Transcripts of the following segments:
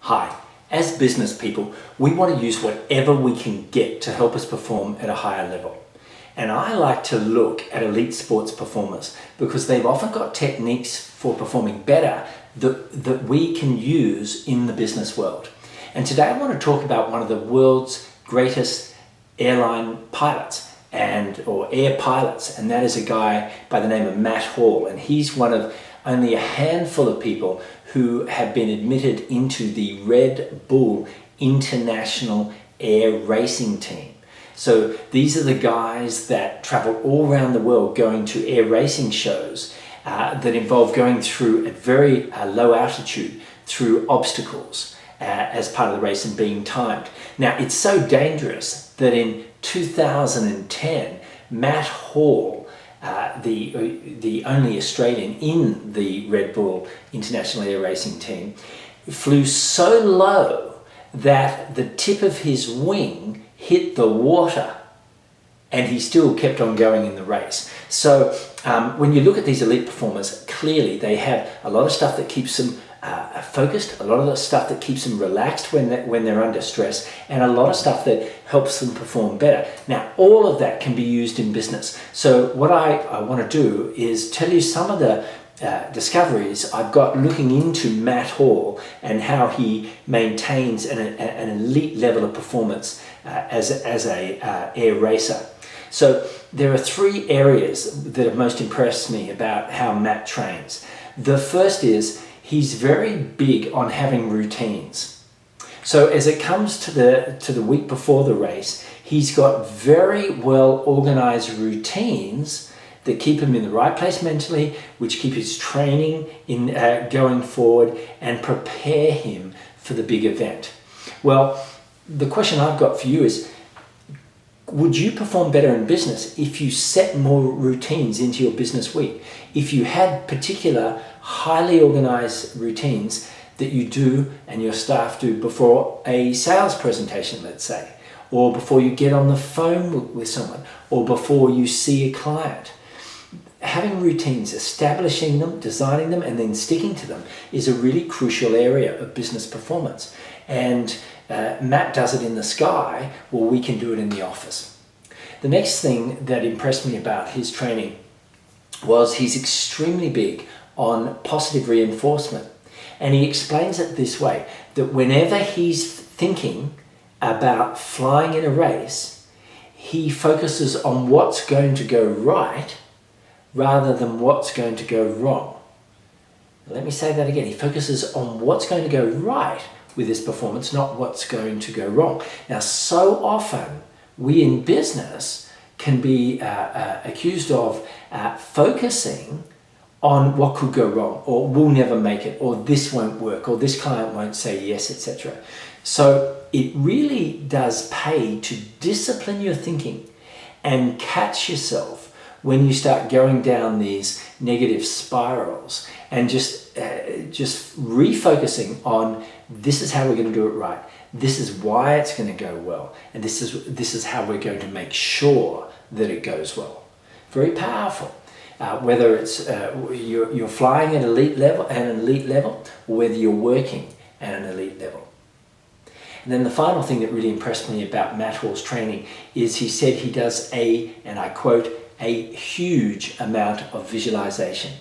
Hi, as business people, we want to use whatever we can get to help us perform at a higher level. And I like to look at elite sports performers because they've often got techniques for performing better that we can use in the business world. And today I want to talk about one of the world's greatest airline pilots or air pilots, and that is a guy by the name of Matt Hall. And he's one of only a handful of people who have been admitted into the Red Bull International Air Racing Team. So these are the guys that travel all around the world going to air racing shows that involve going through at very low altitude through obstacles as part of the race and being timed. Now, it's so dangerous that in 2010, Matt Hall, the only Australian in the Red Bull International Air Racing Team, flew so low that the tip of his wing hit the water, and he still kept on going in the race. So when you look at these elite performers, clearly they have a lot of stuff that keeps them focused, a lot of the stuff that keeps them relaxed when they're under stress, and a lot of stuff that helps them perform better. Now, all of that can be used in business. So what I want to do is tell you some of the discoveries I've got looking into Matt Hall and how he maintains an elite level of performance as a air racer. So there are three areas that have most impressed me about how Matt trains. The first is he's very big on having routines. So as it comes to the week before the race, he's got very well organized routines that keep him in the right place mentally, which keep his training going forward and prepare him for the big event. Well, the question I've got for you is, would you perform better in business if you set more routines into your business week? If you had particular highly organized routines that you do and your staff do before a sales presentation, let's say, or before you get on the phone with someone, or before you see a client. Having routines, establishing them, designing them, and then sticking to them is a really crucial area of business performance. And Matt does it in the sky, well, we can do it in the office. The next thing that impressed me about his training was he's extremely big on positive reinforcement. And he explains it this way, that whenever he's thinking about flying in a race, he focuses on what's going to go right rather than what's going to go wrong. Let me say that again. He focuses on what's going to go right with his performance, not what's going to go wrong. Now, so often we in business can be accused of focusing on what could go wrong, or we'll never make it, or this won't work, or this client won't say yes, etc. So it really does pay to discipline your thinking and catch yourself when you start going down these negative spirals, and just refocusing on, this is how we're going to do it right. This is why it's going to go well, and this is how we're going to make sure that it goes well. Very powerful. Whether it's you're flying at an elite level, or whether you're working at an elite level. And then the final thing that really impressed me about Matt Hall's training is he said he does and I quote, a huge amount of visualization.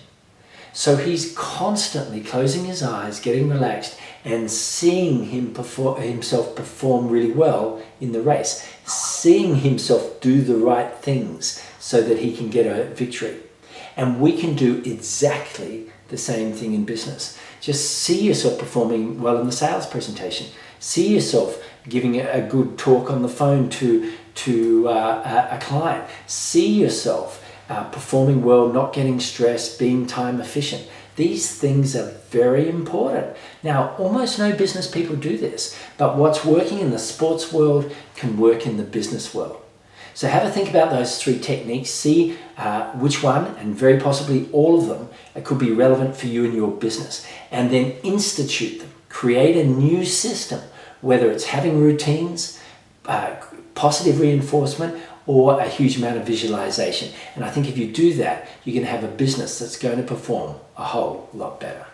So he's constantly closing his eyes, getting relaxed, and seeing himself perform really well in the race, seeing himself do the right things so that he can get a victory. And we can do exactly the same thing in business. Just see yourself performing well in the sales presentation. See yourself giving a good talk on the phone to a client. See yourself performing well, not getting stressed, being time efficient. These things are very important. Now, almost no business people do this, but what's working in the sports world can work in the business world. So have a think about those three techniques, see which one, and very possibly all of them, could be relevant for you and your business, and then institute them. Create a new system, whether it's having routines, positive reinforcement, or a huge amount of visualization. And I think if you do that, you're going to have a business that's going to perform a whole lot better.